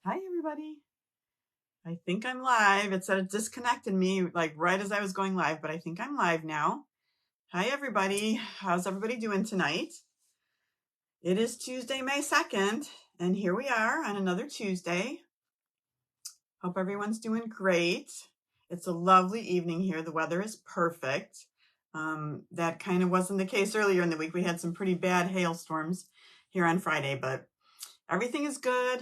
Hi, everybody. I think I'm live. It said it disconnected me like right as I was going live, but I think I'm live now. Hi, everybody. How's everybody doing tonight? It is Tuesday, May 2nd, and here we are on another Tuesday. Hope everyone's doing great. It's a lovely evening here. The weather is perfect. That kind of wasn't the case earlier in the week. We had some pretty bad hailstorms here on Friday, but everything is good.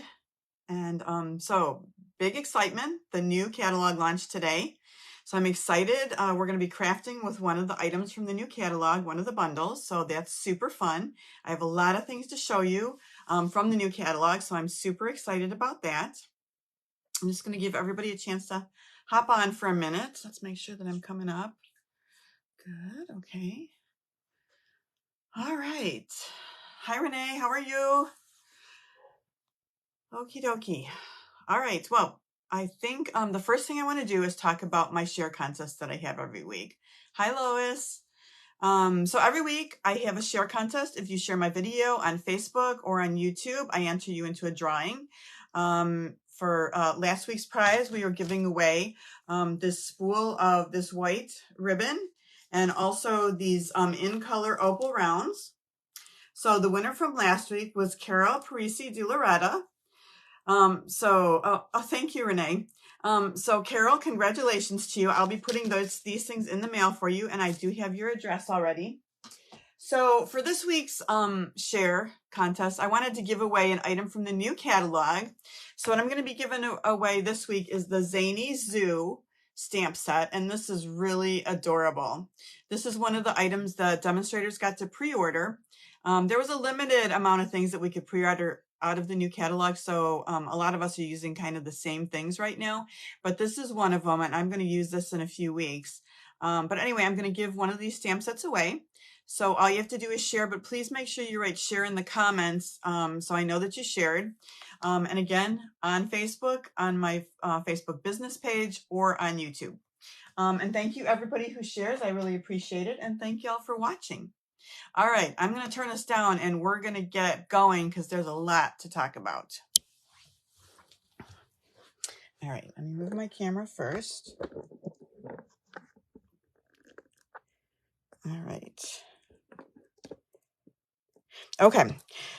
And so big excitement, the new catalog launched today. So I'm excited. We're going to be crafting with one of the items from the new catalog, one of the bundles. So that's super fun. I have a lot of things to show you from the new catalog. So I'm super excited about that. I'm just going to give everybody a chance to hop on for a minute. Let's make sure that I'm coming up. Good. Okay. All right. Hi, Renee. How are you? Okie dokie. All right. Well, I think the first thing I want to do is talk about my share contest that I have every week. Hi, Lois. So every week I have a share contest. If you share my video on Facebook or on YouTube, I enter you into a drawing. For last week's prize, we were giving away this spool of this white ribbon and also these in color opal rounds. So the winner from last week was Carol Parisi de Loretta. Thank you, Renee. So Carol, congratulations to you. I'll be putting these things in the mail for you, and I do have your address already. So for this week's share contest, I wanted to give away an item from the new catalog. So what I'm going to be giving away this week is the Zany Zoo stamp set, and this is really adorable. This is one of the items that demonstrators got to pre-order. There was a limited amount of things that we could pre-order out of the new catalog, so a lot of us are using kind of the same things right now, but this is one of them, and I'm going to use this in a few weeks. But anyway, I'm going to give one of these stamp sets away. So all you have to do is share, but please make sure you write share in the comments so I know that you shared. And again, on Facebook, on my Facebook business page, or on YouTube. And thank you everybody who shares. I really appreciate it. And thank you all for watching. All right, I'm going to turn this down and we're going to get going because there's a lot to talk about. All right, let me move my camera first. All right. Okay,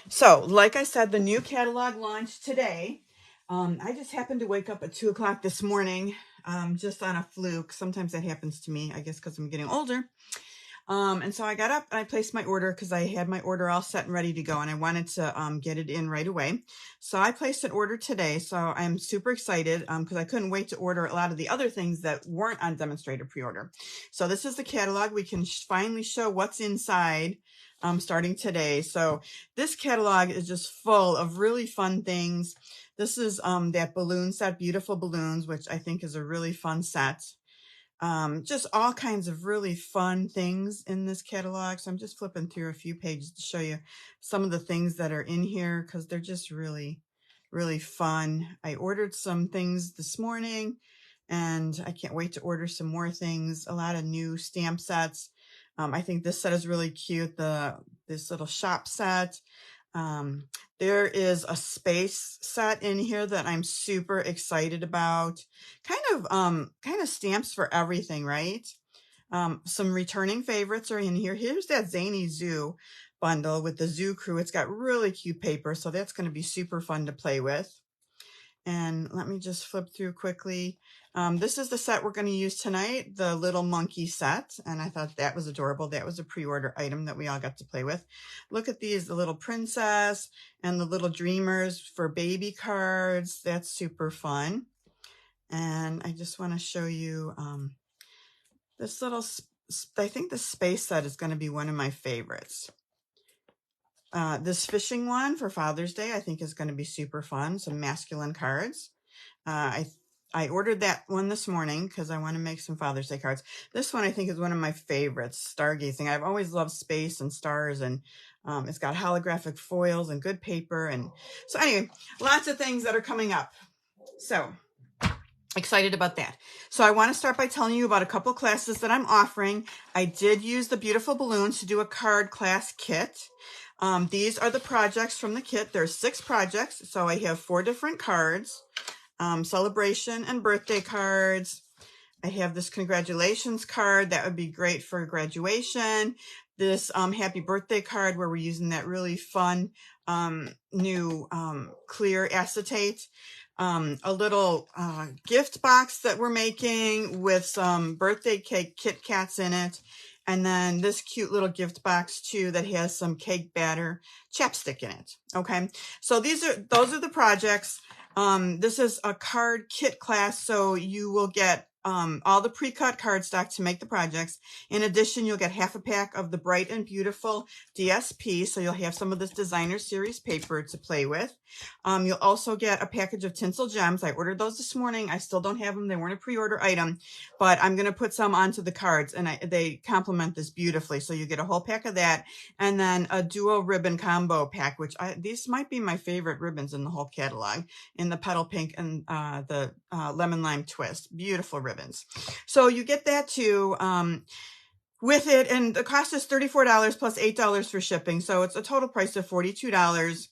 so like I said, the new catalog launched today. I just happened to wake up at 2 o'clock this morning, just on a fluke. Sometimes that happens to me, I guess because I'm getting older. And so I got up and I placed my order because I had my order all set and ready to go and I wanted to get it in right away. So I placed an order today. So I'm super excited because I couldn't wait to order a lot of the other things that weren't on demonstrator pre-order. So this is the catalog. We can finally show what's inside starting today. So this catalog is just full of really fun things. This is that balloon set, Beautiful Balloons, which I think is a really fun set. Just all kinds of really fun things in this catalog. So I'm just flipping through a few pages to show you some of the things that are in here because they're just really, really fun. I ordered some things this morning and I can't wait to order some more things. A lot of new stamp sets. I think this set is really cute. This little shop set. There is a space set in here that I'm super excited about. Kind of stamps for everything, right? Some returning favorites are in here. Here's that Zany Zoo bundle with the Zoo Crew. It's got really cute paper, so that's going to be super fun to play with. And let me just flip through quickly. This is the set we're going to use tonight, the Little Monkey set. And I thought that was adorable. That was a pre-order item that we all got to play with. Look at these, the Little Princess and the Little Dreamers for baby cards. That's super fun. And I just want to show you this little, I think the space set is going to be one of my favorites. This fishing one for Father's Day, I think is going to be super fun. Some masculine cards. I ordered that one this morning because I want to make some Father's Day cards. This one I think is one of my favorites, stargazing. I've always loved space and stars, and it's got holographic foils and good paper. And so anyway, lots of things that are coming up. So excited about that. So I want to start by telling you about a couple classes that I'm offering. I did use the Beautiful Balloons to do a card class kit. These are the projects from the kit. There's 6 projects, so I have 4 different cards, celebration and birthday cards. I have this congratulations card that would be great for graduation. This happy birthday card where we're using that really fun new clear acetate. A little gift box that we're making with some birthday cake Kit Kats in it. And then this cute little gift box too that has some cake batter chapstick in it. Okay, so those are the projects. This is a card kit class, so you will get all the pre-cut cardstock to make the projects. In addition, you'll get half a pack of the Bright and Beautiful DSP, so you'll have some of this designer series paper to play with. You'll also get a package of tinsel gems. I ordered those this morning. I still don't have them. They weren't a pre-order item, but I'm going to put some onto the cards, and they complement this beautifully. So you get a whole pack of that, and then a duo ribbon combo pack, which these might be my favorite ribbons in the whole catalog, in the petal pink and the lemon lime twist. Beautiful ribbons. So you get that too with it, and the cost is $34 plus $8 for shipping. So it's a total price of $42.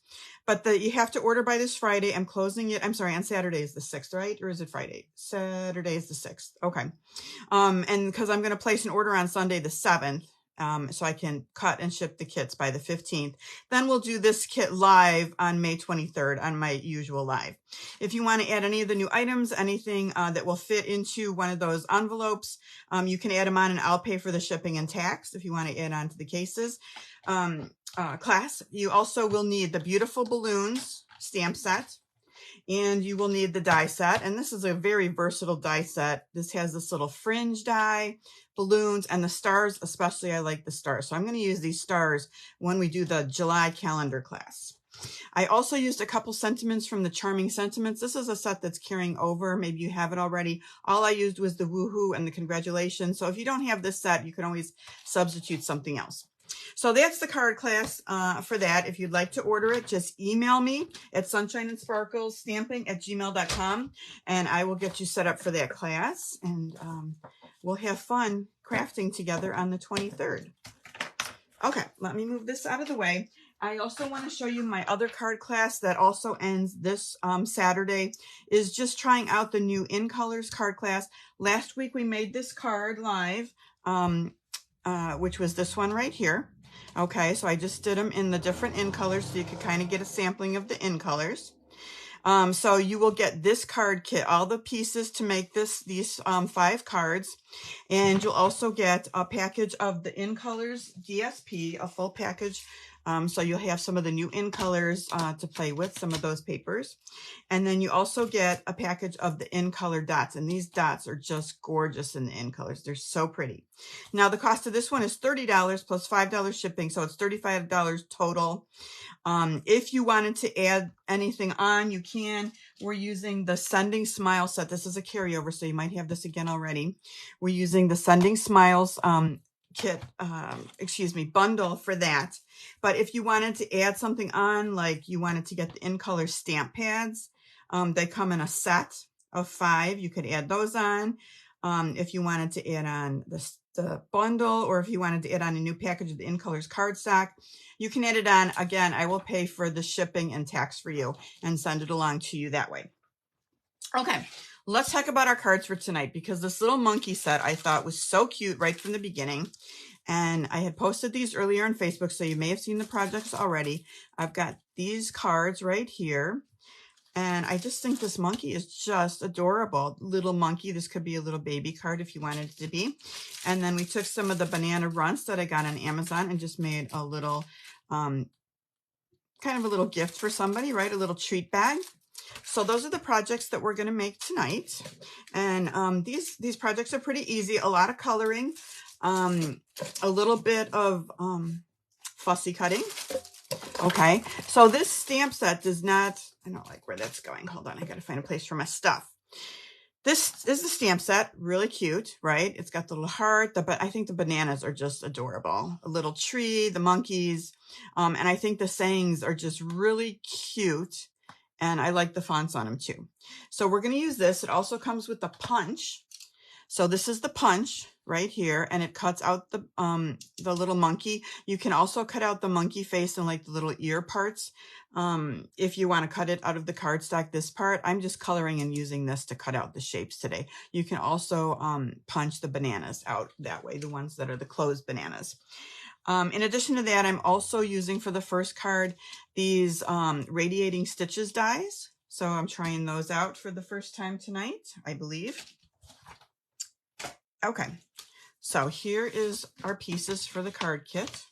But you have to order by this Friday. I'm closing it. I'm sorry, on Saturday is the 6th, right? Or is it Friday? Saturday is the 6th. Okay. And because I'm going to place an order on Sunday the 7th, so I can cut and ship the kits by the 15th. Then we'll do this kit live on May 23rd on my usual live. If you want to add any of the new items, anything that will fit into one of those envelopes, you can add them on, and I'll pay for the shipping and tax if you want to add on to the cases. Class, you also will need the beautiful balloons stamp set, and you will need the die set. And this is a very versatile die set. This has this little fringe die, balloons, and the stars. Especially I like the stars, so I'm going to use these stars when we do the July calendar class. I also used a couple sentiments from the Charming Sentiments. This is a set that's carrying over. Maybe you have it already. All I used was the woohoo and the congratulations. So if you don't have this set, you can always substitute something else. So that's the card class for that. If you'd like to order it, just email me at sunshineandsparklesstamping@gmail.com, and I will get you set up for that class, and we'll have fun crafting together on the 23rd. Okay, let me move this out of the way. I also want to show you my other card class that also ends this Saturday, is just trying out the new In Colors card class. Last week we made this card live, which was this one right here. Okay, so I just did them in the different In Colors so you could kind of get a sampling of the In Colors. So you will get this card kit, all the pieces to make these 5 cards. And you'll also get a package of the In Colors DSP, a full package. So you'll have some of the new In Colors to play with, some of those papers. And then you also get a package of the In Color dots. And these dots are just gorgeous in the In Colors. They're so pretty. Now, the cost of this one is $30 plus $5 shipping. So it's $35 total. If you wanted to add anything on, you can. We're using the Sending Smile set. This is a carryover, so you might have this again already. We're using the Sending Smiles bundle for that. But if you wanted to add something on, like you wanted to get the In Color stamp pads, they come in a set of 5. You could add those on. If you wanted to add on the bundle, or if you wanted to add on a new package of the In Colors cardstock, you can add it on. Again, I will pay for the shipping and tax for you and send it along to you that way. Okay, let's talk about our cards for tonight, because this little monkey set I thought was so cute right from the beginning. And I had posted these earlier on Facebook, so you may have seen the projects already. I've got these cards right here. And I just think this monkey is just adorable. Little monkey. This could be a little baby card if you wanted it to be. And then we took some of the banana runts that I got on Amazon and just made a little, kind of a little gift for somebody, right? A little treat bag. So those are the projects that we're going to make tonight. And these projects are pretty easy. A lot of coloring, a little bit of fussy cutting. Okay, so this stamp set does not, I don't like where that's going. Hold on, I got to find a place for my stuff. This is the stamp set, really cute, right? It's got the little heart, but I think the bananas are just adorable. A little tree, the monkeys, and I think the sayings are just really cute, and I like the fonts on them too. So we're going to use this. It also comes with the punch. So this is the punch. right here, and it cuts out the little monkey. You can also cut out the monkey face and like the little ear parts if you want to cut it out of the cardstock. This part, I'm just coloring and using this to cut out the shapes today. You can also punch the bananas out that way, the ones that are the closed bananas. In addition to that, I'm also using for the first card these radiating stitches dies. So I'm trying those out for the first time tonight, I believe. Okay, so here is our pieces for the card kit.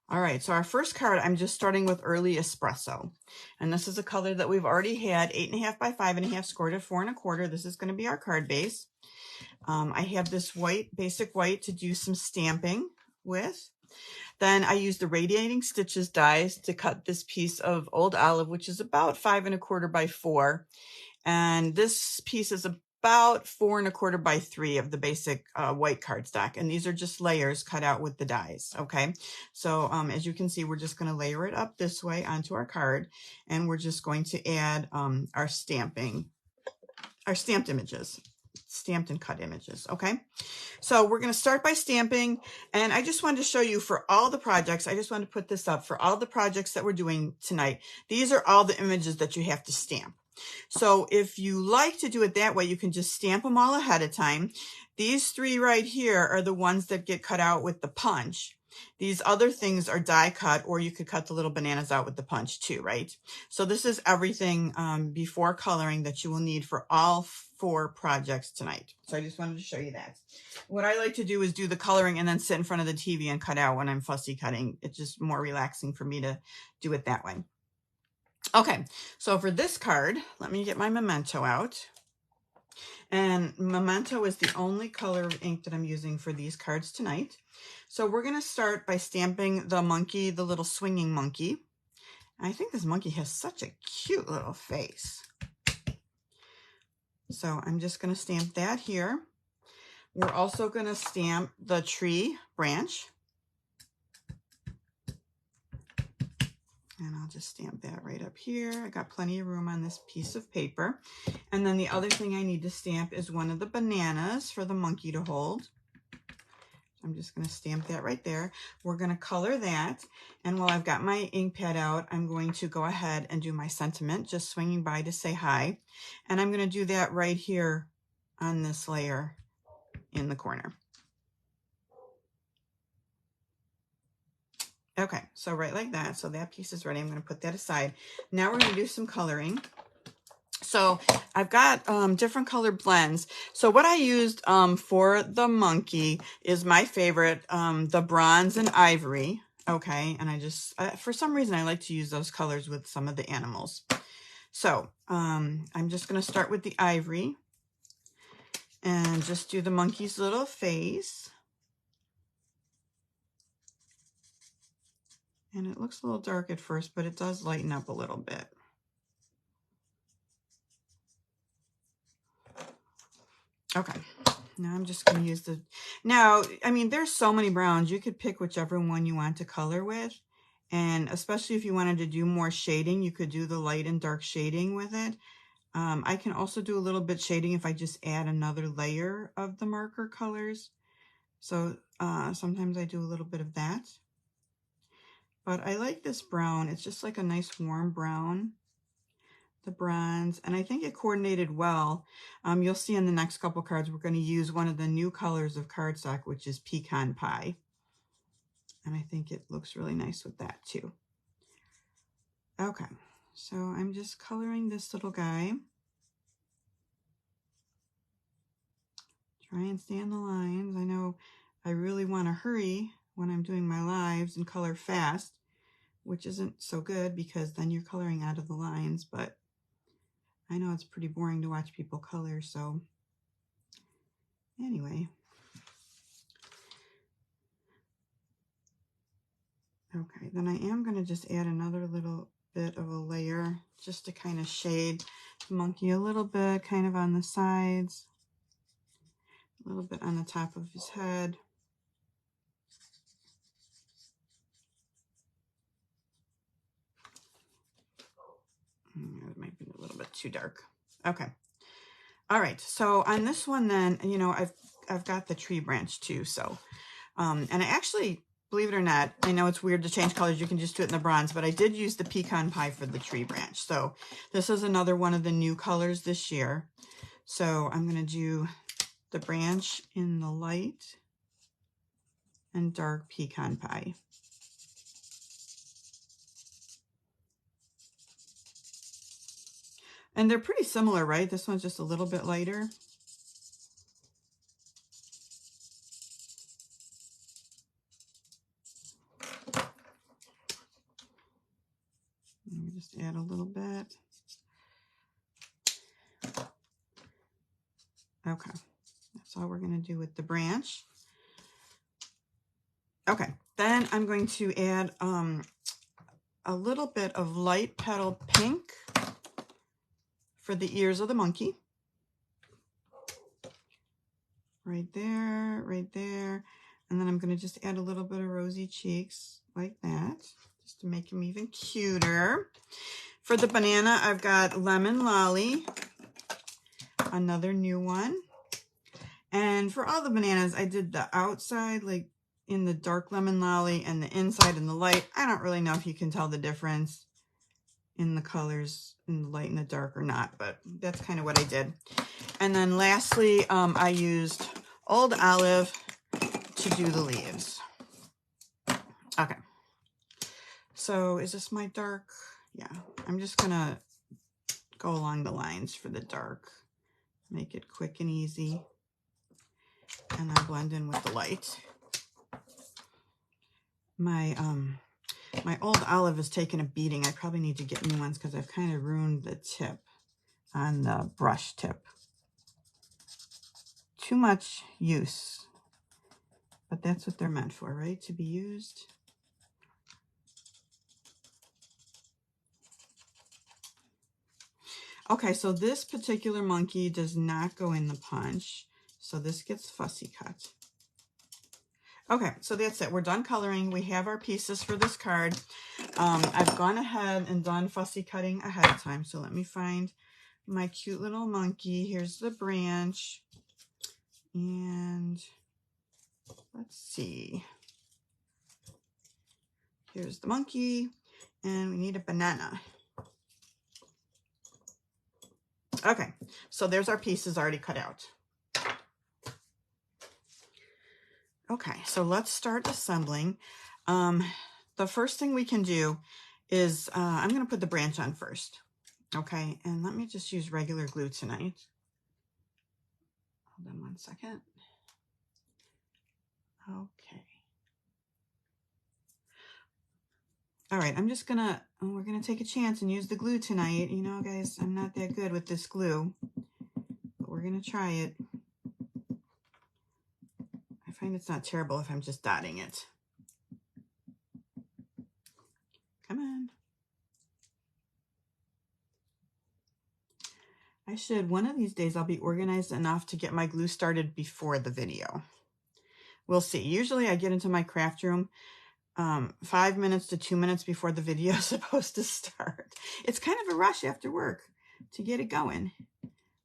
All right, so our first card, I'm just starting with Early Espresso. And this is a color that we've already had, 8.5 by 5.5, scored at 4 1/4. This is going to be our card base. I have this white, basic white, to do some stamping with. Then I used the Radiating Stitches dies to cut this piece of Old Olive, which is about 5 1/4 by 4. And this piece is about 4 1/4 by 3 of the basic white cardstock. And these are just layers cut out with the dies. Okay. So as you can see, we're just going to layer it up this way onto our card. And we're just going to add our stamped images, stamped and cut images. Okay. So we're going to start by stamping, and I just wanted to show you for all the projects, I just wanted to put this up for all the projects that we're doing tonight. These are all the images that you have to stamp. So if you like to do it that way, you can just stamp them all ahead of time. These 3 right here are the ones that get cut out with the punch. These other things are die cut, or you could cut the little bananas out with the punch too, right? So this is everything before coloring that you will need for all 4 projects tonight. So I just wanted to show you that. What I like to do is do the coloring and then sit in front of the TV and cut out when I'm fussy cutting. It's just more relaxing for me to do it that way. Okay, so for this card, let me get my Memento out. And Memento is the only color of ink that I'm using for these cards tonight. So we're going to start by stamping the monkey, the little swinging monkey. I think this monkey has such a cute little face. So I'm just going to stamp that here. We're also going to stamp the tree branch. And I'll just stamp that right up here. I got plenty of room on this piece of paper. And then the other thing I need to stamp is one of the bananas for the monkey to hold. I'm just going to stamp that right there. We're going to color that. And while I've got my ink pad out, I'm going to go ahead and do my sentiment, just swinging by to say hi. And I'm going to do that right here on this layer in the corner. Okay, so right like that. So that piece is ready. I'm going to put that aside. Now we're going to do some coloring. So I've got different color blends. So what I used for the monkey is my favorite, the bronze and ivory. Okay, and I just, for some reason, I like to use those colors with some of the animals. So I'm just going to start with the ivory and just do the monkey's little face. And it looks a little dark at first, but it does lighten up a little bit. Okay, now I'm just going to use the, now, I mean, there's so many browns. You could pick whichever one you want to color with. And especially if you wanted to do more shading, you could do the light and dark shading with it. I can also do a little bit shading if I just add another layer of the marker colors. So sometimes I do a little bit of that. But I like this brown. It's just like a nice warm brown, the bronze, and I think it coordinated well. You'll see in the next couple cards, we're going to use one of the new colors of cardstock, which is Pecan Pie. And I think it looks really nice with that too. Okay, so I'm just coloring this little guy. Try and stay on the lines. I know I really want to hurry when I'm doing my lives and color fast, which isn't so good because then you're coloring out of the lines, but I know it's pretty boring to watch people color, so anyway. Okay, then I am going to just add another little bit of a layer just to kind of shade the monkey a little bit, kind of on the sides, a little bit on the top of his head. It might be a little bit too dark. Okay. All right, so on this one then, you know, I've got the tree branch too, so, and I actually, believe it or not, I know it's weird to change colors, you can just do it in the bronze, but I did use the pecan pie for the tree branch. So this is another one of the new colors this year. So I'm gonna do the branch in the light and dark pecan pie. And they're pretty similar, right? This one's just a little bit lighter. Let me just add a little bit. Okay, that's all we're gonna do with the branch. Okay, then I'm going to add a little bit of light petal pink for the ears of the monkey. Right there, right there. And then I'm gonna just add a little bit of rosy cheeks like that, just to make him even cuter. For the banana, I've got Lemon Lolly, another new one. And for all the bananas, I did the outside like in the dark Lemon Lolly and the inside in the light. I don't really know if you can tell the difference in the colors in the light and the dark or not, but that's kind of what I did. And then lastly, I used Old Olive to do the leaves. Okay. So is this my dark? Yeah, I'm just gonna go along the lines for the dark. Make it quick and easy. And then blend in with the light. My Old Olive is taking a beating. I probably need to get new ones because I've kind of ruined the tip on the brush tip. Too much use. But that's what they're meant for, right? To be used. Okay, so this particular monkey does not go in the punch. So this gets fussy cut. Okay, so that's it. We're done coloring. We have our pieces for this card. I've gone ahead and done fussy cutting ahead of time. So let me find my cute little monkey. Here's the branch. And let's see. Here's the monkey. And we need a banana. Okay, so there's our pieces already cut out. Okay, so let's start assembling. The first thing we can do is, I'm going to put the branch on first. Okay, and let me just use regular glue tonight. Hold on one second. Okay. All right, I'm just gonna, we're gonna take a chance and use the glue tonight. You know, guys, I'm not that good with this glue, but we're gonna try it. I find it's not terrible if I'm just dotting it. Come on. I should, one of these days, I'll be organized enough to get my glue started before the video. We'll see. Usually I get into my craft room 5 minutes to 2 minutes before the video is supposed to start. It's kind of a rush after work to get it going.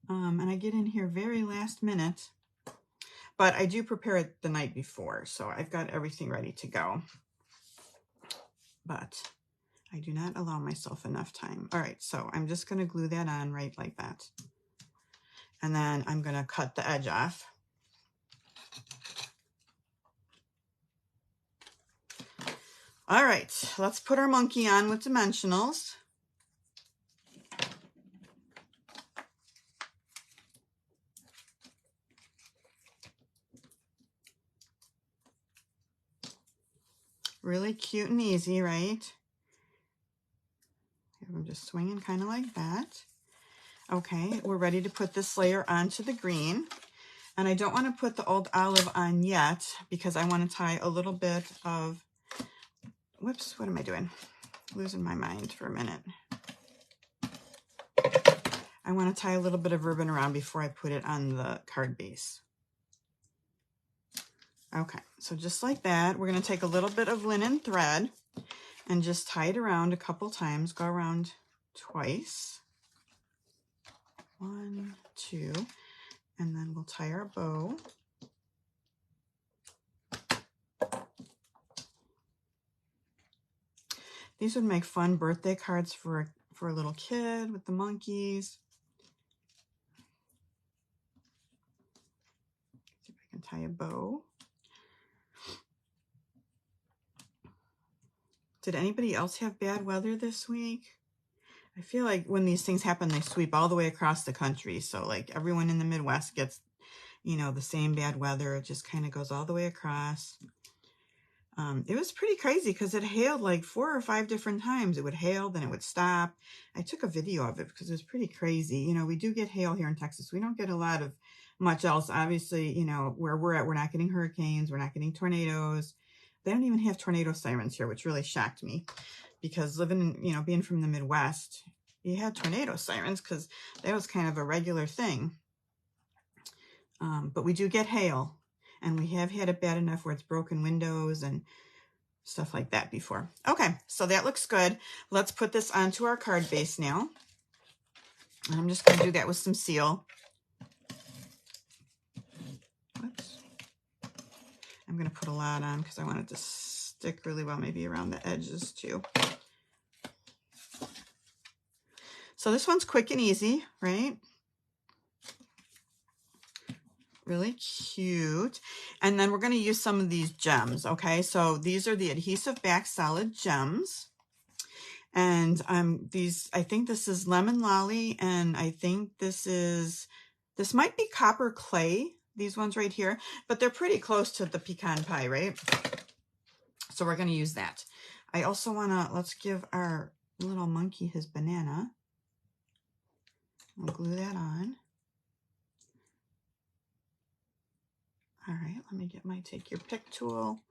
And I get in here very last minute, but I do prepare it the night before. So I've got everything ready to go, but I do not allow myself enough time. All right, so I'm just going to glue that on right like that. And then I'm going to cut the edge off. All right, let's put our monkey on with dimensionals. Really cute and easy, right? I'm just swinging kind of like that. Okay, we're ready to put this layer onto the green. And I don't want to put the Old Olive on yet because I want to tie a little bit of, whoops, what am I doing? Losing my mind for a minute. I want to tie a little bit of ribbon around before I put it on the card base. Okay, so just like that, we're going to take a little bit of linen thread and just tie it around a couple times, go around twice. 1, 2, and then we'll tie our bow. These would make fun birthday cards for a little kid with the monkeys. See if I can tie a bow. Did anybody else have bad weather this week? I feel like when these things happen, they sweep all the way across the country. So like everyone in the Midwest gets, you know, the same bad weather. It just kind of goes all the way across. It was pretty crazy because it hailed like 4 or 5 different times. It would hail, then it would stop. I took a video of it because it was pretty crazy. You know, we do get hail here in Texas. We don't get a lot of much else. Obviously, you know, where we're at, we're not getting hurricanes. We're not getting tornadoes. They don't even have tornado sirens here, which really shocked me because living, you know, being from the Midwest, you had tornado sirens because that was kind of a regular thing. But we do get hail. And we have had it bad enough where it's broken windows and stuff like that before. Okay, so that looks good. Let's put this onto our card base now. I'm just going to do that with some seal. Whoops. I'm going to put a lot on because I want it to stick really well, maybe around the edges too. So this one's quick and easy, right? Really cute. And then we're going to use some of these gems. Okay, so these are the adhesive back solid gems. And these, I think this is Lemon Lolly, and I think this might be Copper Clay, these ones right here, but they're pretty close to the pecan pie, right? So we're going to use that. I also want to, let's give our little monkey his banana. I'll glue that on. All right, let me take your pick tool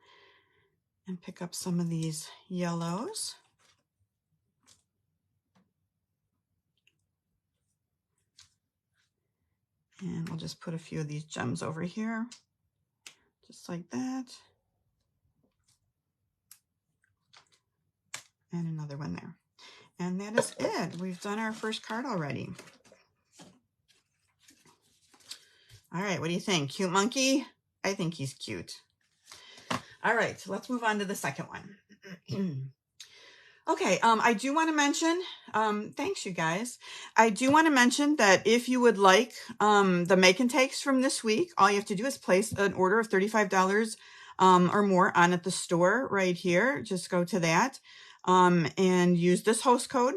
and pick up some of these yellows. And we'll just put a few of these gems over here, just like that. And another one there. And that is it. We've done our first card already. All right, what do you think? Cute monkey? I think he's cute. All right, let's move on to the second one. Okay, I do want to mention, thanks you guys. I do want to mention that if you would like the make and takes from this week, all you have to do is place an order of $35 or more on at the store right here. Just go to that and use this host code,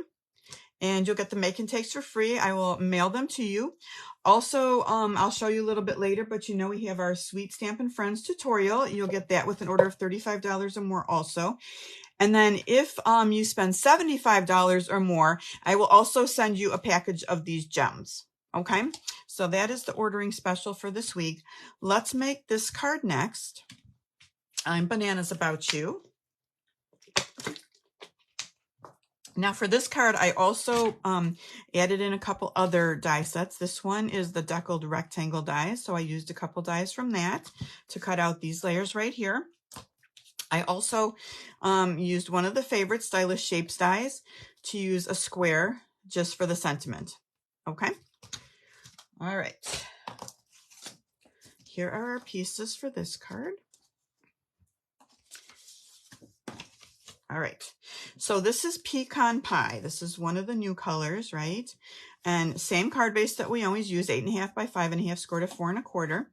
and you'll get the make and takes for free. I will mail them to you. Also, I'll show you a little bit later, but you know we have our Sweet Stampin' Friends tutorial. You'll get that with an order of $35 or more also. And then if you spend $75 or more, I will also send you a package of these gems. Okay, so that is the ordering special for this week. Let's make this card next. I'm Bananas About You. Now for this card, I also added in a couple other die sets. This one is the deckled rectangle dies, so I used a couple dies from that to cut out these layers right here. I also used one of the favorite Stylish Shapes dies to use a square just for the sentiment. Okay. All right. Here are our pieces for this card. All right. So this is Pecan Pie. This is one of the new colors, right? And same card base that we always use, 8.5 by 5.5, scored at 4 1/4.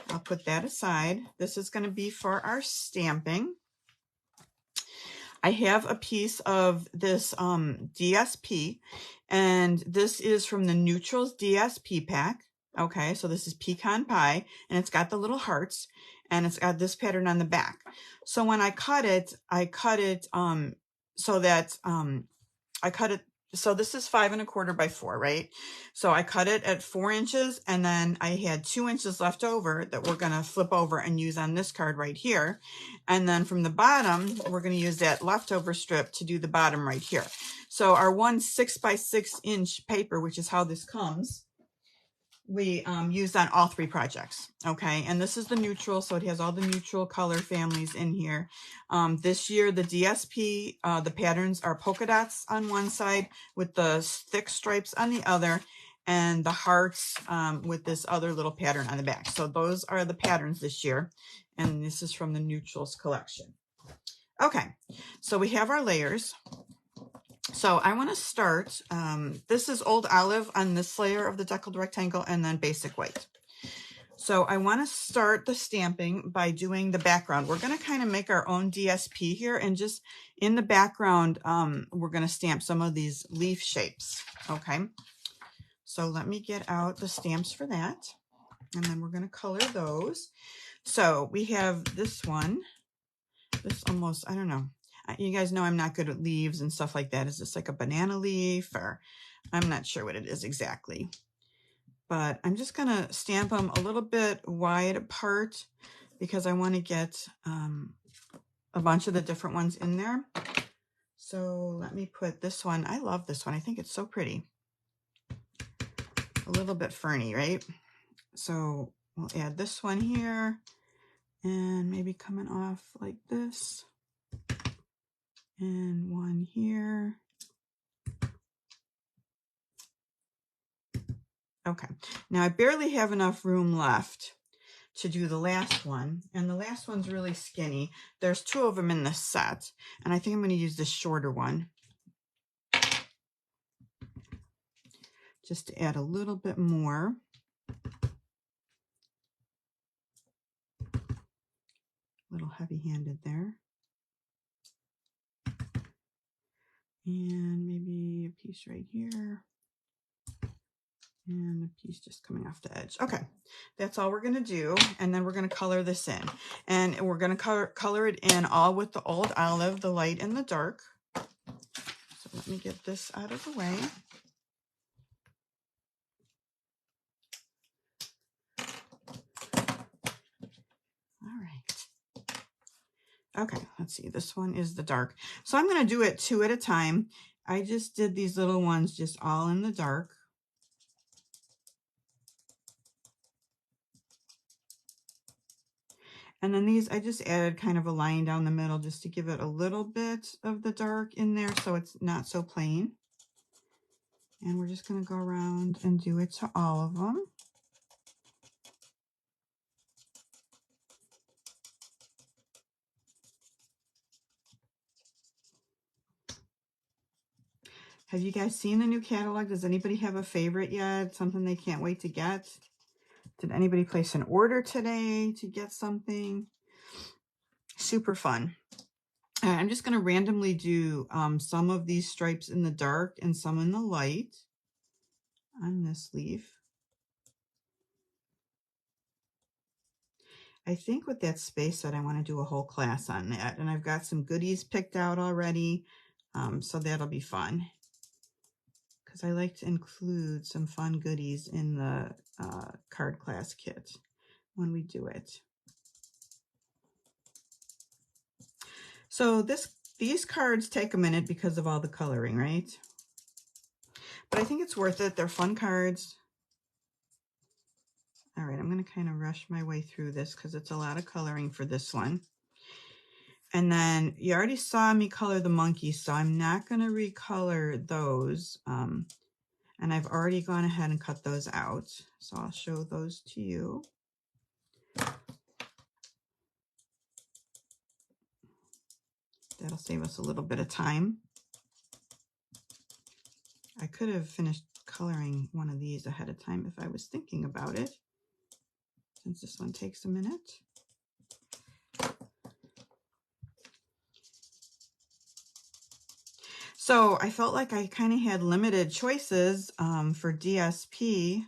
I'll put that aside. This is going to be for our stamping. I have a piece of this DSP, and this is from the Neutrals DSP pack. Okay, so this is Pecan Pie, and it's got the little hearts, and it's got this pattern on the back. So when I cut it so this is 5 1/4 by 4, right? So I cut it at 4 inches, and then I had 2 inches left over that we're going to flip over and use on this card right here. And then from the bottom, we're going to use that leftover strip to do the bottom right here. So our 1 6 by 6 inch paper, which is how this comes, we used on all 3 projects. Okay, and this is the neutral, so it has all the neutral color families in here. This year, the DSP, the patterns are polka dots on one side with the thick stripes on the other, and the hearts with this other little pattern on the back. So those are the patterns this year, and this is from the Neutrals collection. Okay, so we have our layers. So I want to start, this is Old Olive on this layer of the deckled rectangle, and then Basic White. So I want to start the stamping by doing the background. We're going to kind of make our own DSP here, and just in the background, we're going to stamp some of these leaf shapes. Okay, so let me get out the stamps for that, and then we're going to color those. So we have this one, this almost, I don't know. You guys know I'm not good at leaves and stuff like that. Is this like a banana leaf, or I'm not sure what it is exactly. But I'm just going to stamp them a little bit wide apart because I want to get a bunch of the different ones in there. So let me put this one. I love this one. I think it's so pretty. A little bit ferny, right? So we'll add this one here and maybe coming off like this. And one here. Okay, now I barely have enough room left to do the last one, and the last one's really skinny. There's 2 of them in this set, and I think I'm going to use this shorter one just to add a little bit more. A little heavy-handed there. And maybe a piece right here. And a piece just coming off the edge. Okay, that's all we're going to do. And then we're going to color this in. And we're going to color it in all with the Old Olive, the light and the dark. So let me get this out of the way. All right. Okay, let's see. This one is the dark. So I'm going to do it 2 at a time. I just did these little ones just all in the dark. And then these, I just added kind of a line down the middle just to give it a little bit of the dark in there so it's not so plain. And we're just going to go around and do it to all of them. Have you guys seen the new catalog? Does anybody have a favorite yet? Something they can't wait to get? Did anybody place an order today to get something? Super fun. I'm just going to randomly do some of these stripes in the dark and some in the light on this leaf. I think with that space set, I want to do a whole class on that. And I've got some goodies picked out already, so that'll be fun. Because I like to include some fun goodies in the card class kit when we do it. So these cards take a minute because of all the coloring, right? But I think it's worth it. They're fun cards. All right, I'm going to kind of rush my way through this because it's a lot of coloring for this one. And then you already saw me color the monkeys, so I'm not going to recolor those. And I've already gone ahead and cut those out. So I'll show those to you. That'll save us a little bit of time. I could have finished coloring one of these ahead of time if I was thinking about it, since this one takes a minute. So I felt like I kind of had limited choices for DSP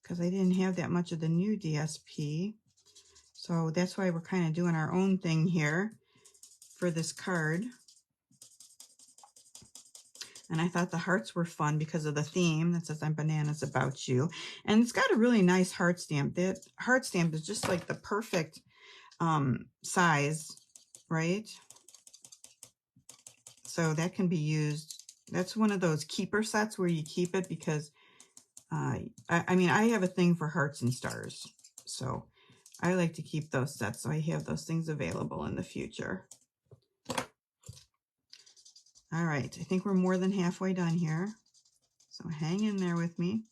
because I didn't have that much of the new DSP. So that's why we're kind of doing our own thing here for this card. And I thought the hearts were fun because of the theme that says I'm bananas about you. And it's got a really nice heart stamp. That heart stamp is just like the perfect size, right? So that can be used. That's one of those keeper sets where you keep it because, I mean, I have a thing for hearts and stars. So I like to keep those sets so I have those things available in the future. All right, I think we're more than halfway done here. So hang in there with me.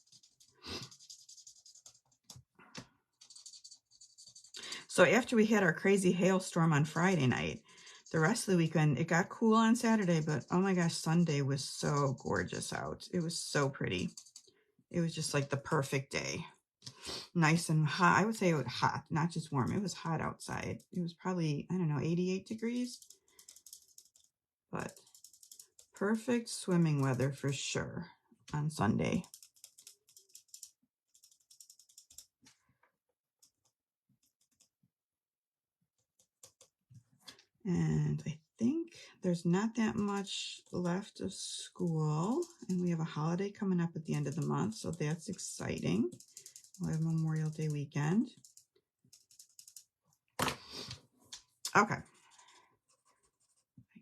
So after we had our crazy hailstorm on Friday night, the rest of the weekend, it got cool on Saturday, but oh my gosh, Sunday was so gorgeous out. It was so pretty. It was just like the perfect day. Nice and hot. I would say it was hot, not just warm. It was hot outside. It was probably, I don't know, 88 degrees. But perfect swimming weather for sure on Sunday. And I think there's not that much left of school. And we have a holiday coming up at the end of the month, so that's exciting. We'll have Memorial Day weekend. Okay. I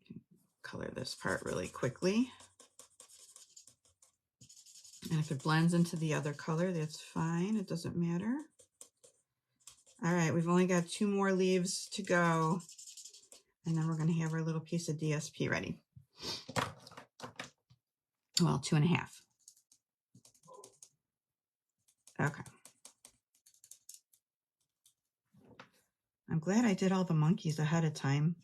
can color this part really quickly. And if it blends into the other color, that's fine. It doesn't matter. All right, we've only got 2 more leaves to go. And then we're going to have our little piece of DSP ready. Well, 2.5. Okay. I'm glad I did all the monkeys ahead of time.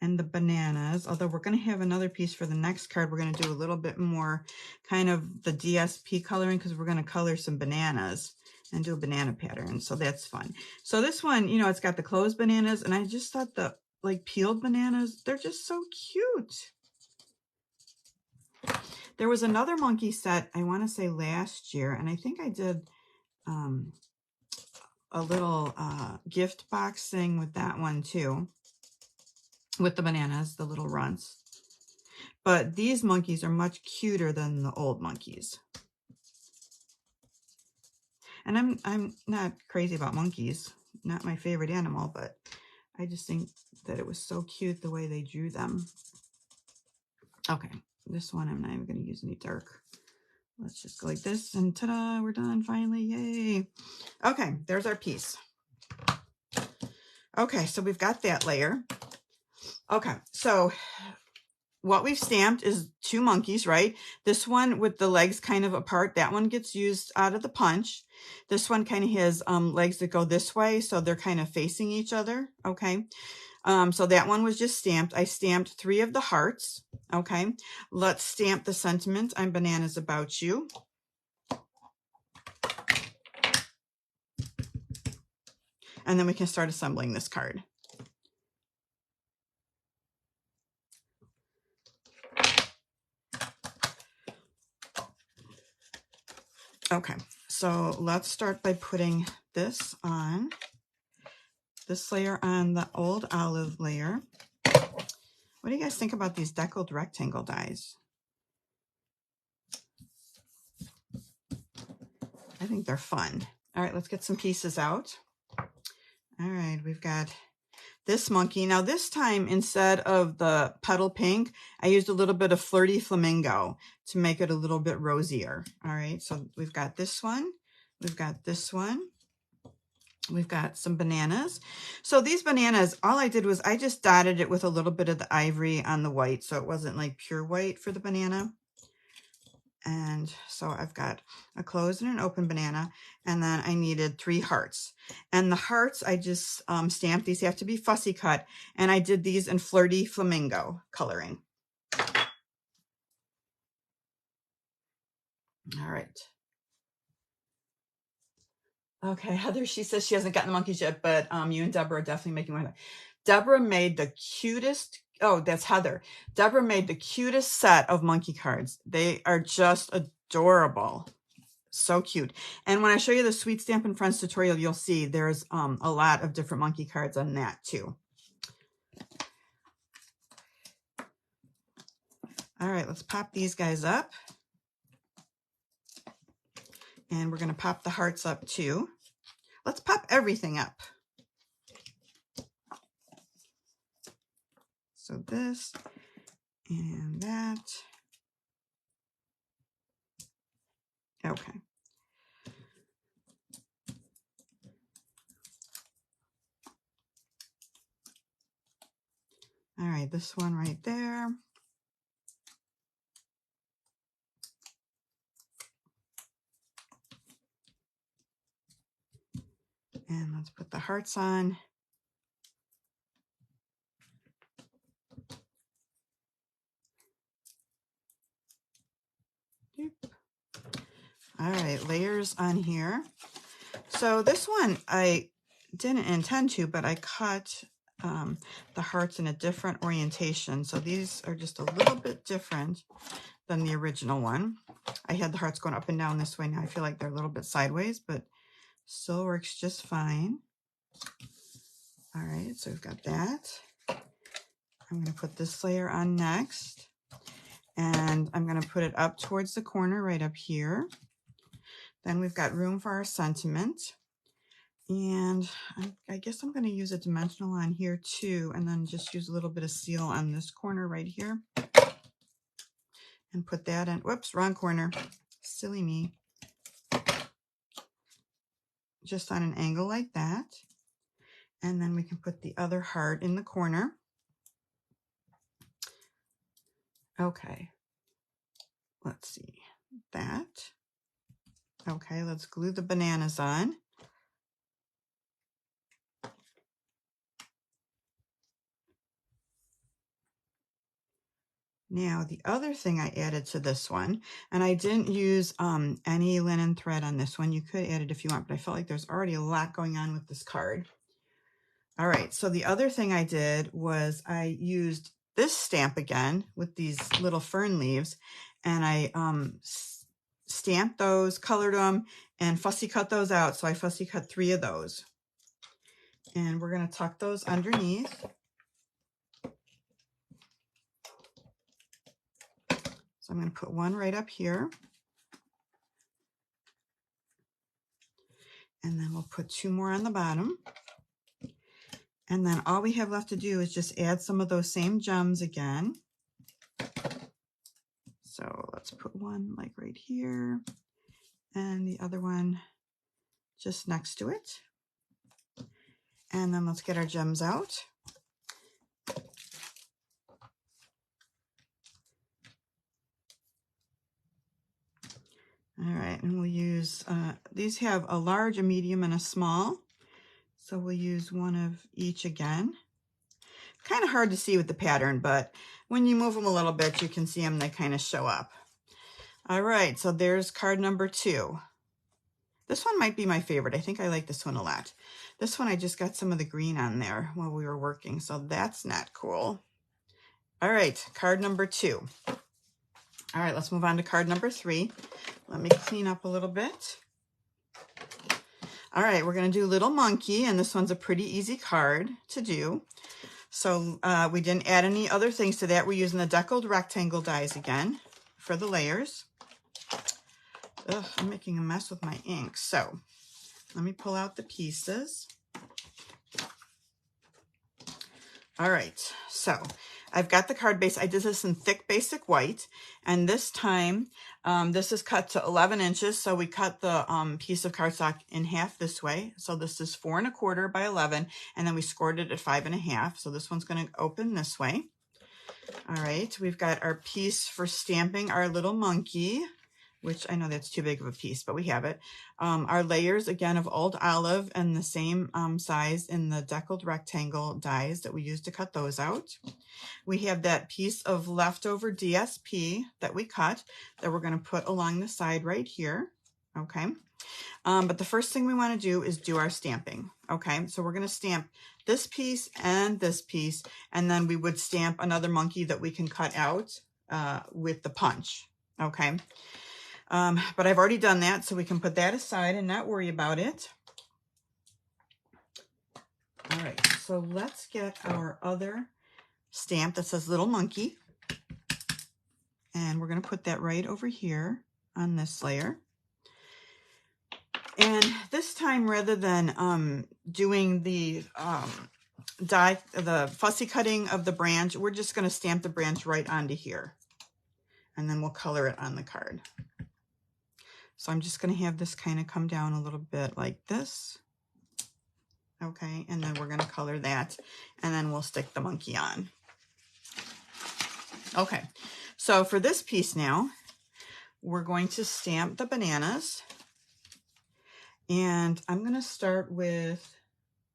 And the bananas, although we're going to have another piece for the next card. We're going to do a little bit more kind of the DSP coloring because we're going to color some bananas and do a banana pattern. So that's fun. So this one, you know, it's got the closed bananas, and I just thought the like peeled bananas, they're just so cute. There was another monkey set, I want to say last year, and I think I did a little gift box thing with that one too, with the bananas, the little runts. But these monkeys are much cuter than the old monkeys. And I'm not crazy about monkeys, not my favorite animal, but I just think that it was so cute the way they drew them. Okay, this one I'm not even going to use any dark. Let's just go like this, and ta-da, we're done finally, yay. Okay, there's our piece. Okay, so we've got that layer. Okay, so what we've stamped is 2 monkeys, right? This one with the legs kind of apart, that one gets used out of the punch. This one kind of has legs that go this way, so they're kind of facing each other, okay? So that one was just stamped. I stamped 3 of the hearts, okay? Let's stamp the sentiment, I'm bananas about you. And then we can start assembling this card. Okay, so let's start by putting this on, this layer on the old olive layer. What do you guys think about these deckled rectangle dies? I think they're fun. All right, let's get some pieces out. All right, we've got this monkey. Now this time, instead of the petal pink, I used a little bit of Flirty Flamingo to make it a little bit rosier. All right, so we've got this one. We've got this one. We've got some bananas. So these bananas, all I did was I just dotted it with a little bit of the ivory on the white, so it wasn't like pure white for the banana. And so I've got a closed and an open banana, and then I needed 3 hearts. And the hearts, I just stamped. These have to be fussy cut, and I did these in Flirty Flamingo coloring. All right. Okay, Heather, she says she hasn't gotten the monkeys yet, but you and Deborah are definitely making one. Deborah made the cutest, oh, that's Heather. Deborah made the cutest set of monkey cards. They are just adorable. So cute. And when I show you the Sweet Stampin' Friends tutorial, you'll see there's a lot of different monkey cards on that too. All right, let's pop these guys up. And we're going to pop the hearts up too. Let's pop everything up. So this and that. Okay. All right, this one right there. And Let's put the hearts on. All right, layers on here. So this one I didn't intend to, but I cut the hearts in a different orientation. So these are just a little bit different than the original one. I had the hearts going up and down this way. Now I feel like they're a little bit sideways, but still works just fine. All right, so we've got that. I'm going to put this layer on next, and I'm going to put it up towards the corner right up here. Then we've got room for our sentiment. And I guess I'm going to use a dimensional on here too, and then just use a little bit of seal on this corner right here. And put that in. Whoops, wrong corner. Silly me. Just on an angle like that. And then we can put the other heart in the corner. Okay. Let's see. That. Okay, let's glue the bananas on. Now, the other thing I added to this one, and I didn't use any linen thread on this one. You could add it if you want, but I felt like there's already a lot going on with this card. All right, so the other thing I did was I used this stamp again with these little fern leaves, and I stamped those, colored them, and fussy cut those out. So I fussy cut 3 of those. And we're going to tuck those underneath. So I'm going to put one right up here. And then we'll put 2 more on the bottom. And then all we have left to do is just add some of those same gems again. So let's put one like right here and the other one just next to it. And then let's get our gems out. All right, and we'll use, these have a large, a medium, and a small. So we'll use one of each again. Kind of hard to see with the pattern, but when you move them a little bit, you can see them, they kind of show up. All right, so there's card number 2. This one might be my favorite. I think I like this one a lot. This one, I just got some of the green on there while we were working, so that's not cool. All right, card number 2. All right, let's move on to card number 3. Let me clean up a little bit. All right, we're going to do Little Monkey, and this one's a pretty easy card to do. So we didn't add any other things to that. We're using the deckled rectangle dies again for the layers. Ugh, I'm making a mess with my ink. So let me pull out the pieces. All right, so I've got the card base. I did this in thick basic white, and this time this is cut to 11 inches. So we cut the piece of cardstock in half this way. So this is 4 1/4 by 11, and then we scored it at 5 1/2. So this one's going to open this way. All right, we've got our piece for stamping our little monkey, which I know that's too big of a piece, but we have it. Our layers, again, of old olive and the same size in the deckled rectangle dies that we used to cut those out. We have that piece of leftover DSP that we cut that we're going to put along the side right here, okay? But the first thing we want to do is do our stamping, okay? So we're going to stamp this piece, and then we would stamp another monkey that we can cut out with the punch, okay? But I've already done that, so we can put that aside and not worry about it. All right, so let's get our other stamp that says Little Monkey. And we're going to put that right over here on this layer. And this time, rather than doing the fussy cutting of the branch, we're just going to stamp the branch right onto here. And then we'll color it on the card. So I'm just going to have this kind of come down a little bit like this. Okay, and then we're going to color that, and then we'll stick the monkey on. Okay, so for this piece now, we're going to stamp the bananas. And I'm going to start with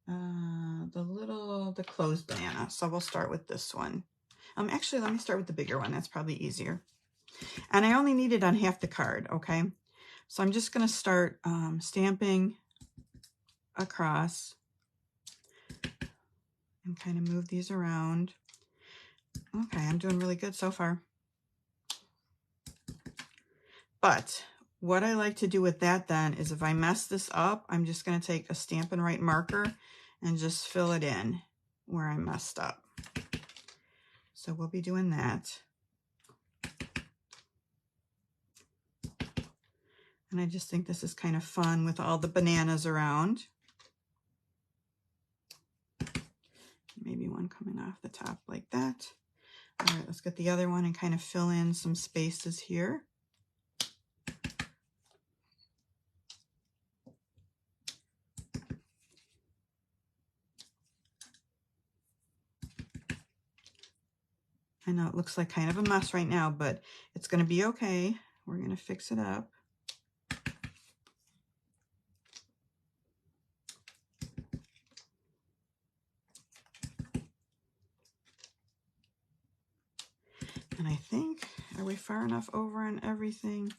the closed banana. So we'll start with this one. Actually, let me start with the bigger one. That's probably easier. And I only need it on half the card, okay? So I'm just going to start stamping across and kind of move these around. Okay, I'm doing really good so far. But what I like to do with that then is if I mess this up, I'm just going to take a Stampin' Right marker and just fill it in where I messed up. So we'll be doing that. And I just think this is kind of fun with all the bananas around. Maybe one coming off the top like that. All right, let's get the other one and kind of fill in some spaces here. I know it looks like kind of a mess right now, but it's going to be okay. We're going to fix it up. And I think, are we far enough over on everything?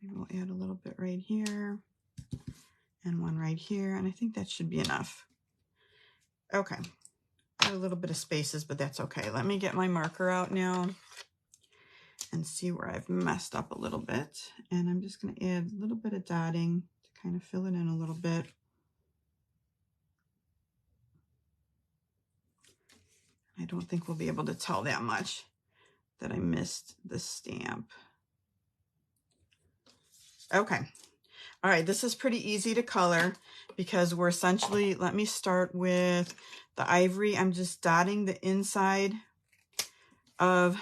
Maybe we'll add a little bit right here and one right here. And I think that should be enough. Okay. Got a little bit of spaces, but that's okay. Let me get my marker out now and see where I've messed up a little bit. And I'm just going to add a little bit of dotting to kind of fill it in a little bit. I don't think we'll be able to tell that much that I missed the stamp. Okay. All right, this is pretty easy to color because we're essentially, let me start with the ivory. I'm just dotting the inside of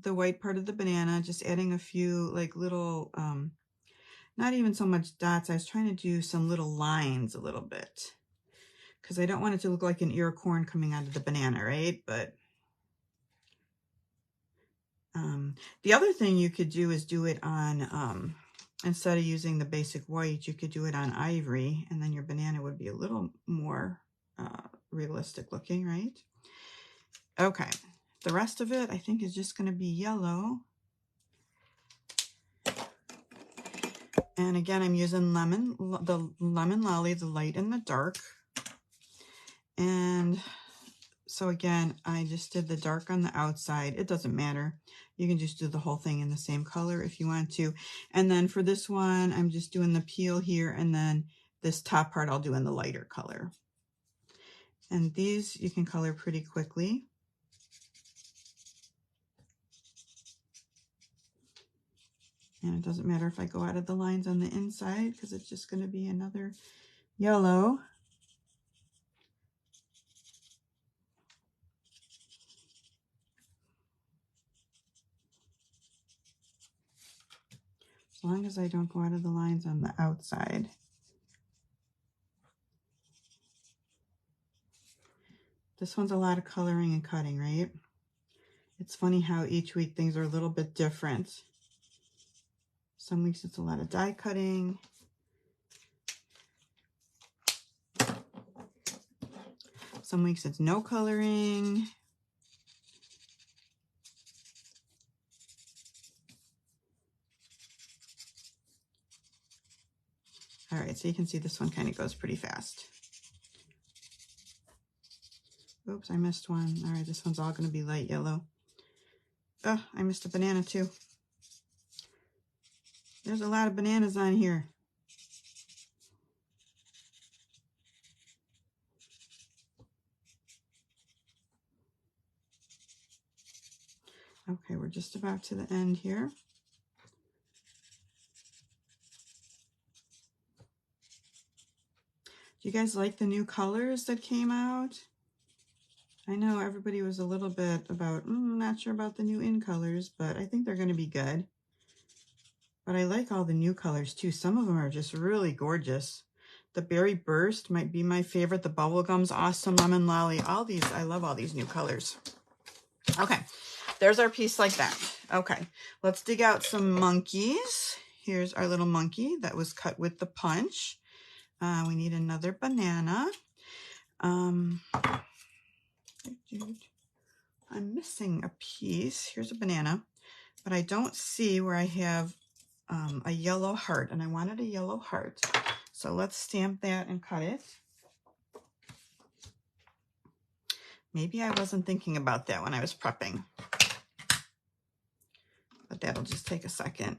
the white part of the banana, just adding a few like little, not even so much dots. I was trying to do some little lines a little bit because I don't want it to look like an ear of corn coming out of the banana, right? But the other thing you could do is do it on, instead of using the basic white, you could do it on ivory, and then your banana would be a little more realistic looking, right? Okay, the rest of it I think is just going to be yellow. And again, I'm using the lemon lolly, the light and the dark. And so again, I just did the dark on the outside. It doesn't matter. You can just do the whole thing in the same color if you want to. And then for this one, I'm just doing the peel here, and then this top part I'll do in the lighter color. And these you can color pretty quickly. And it doesn't matter if I go out of the lines on the inside because it's just going to be another yellow. As long as I don't go out of the lines on the outside. This one's a lot of coloring and cutting, right? It's funny how each week things are a little bit different. Some weeks it's a lot of die cutting. Some weeks it's no coloring. All right, so you can see this one kind of goes pretty fast. Oops, I missed one. All right, this one's all going to be light yellow. Oh, I missed a banana too. There's a lot of bananas on here. Okay, we're just about to the end here. Do you guys like the new colors that came out? I know everybody was a little bit about, not sure about the new in colors, but I think they're going to be good. But I like all the new colors too. Some of them are just really gorgeous. The Berry Burst might be my favorite. The Bubblegum's awesome. Lemon Lolly. All these, I love all these new colors. Okay, there's our piece like that. Okay, let's dig out some monkeys. Here's our little monkey that was cut with the punch. We need another banana. I'm missing a piece. Here's a banana, but I don't see where I have a yellow heart, and I wanted a yellow heart. So let's stamp that and cut it. Maybe I wasn't thinking about that when I was prepping, but that'll just take a second.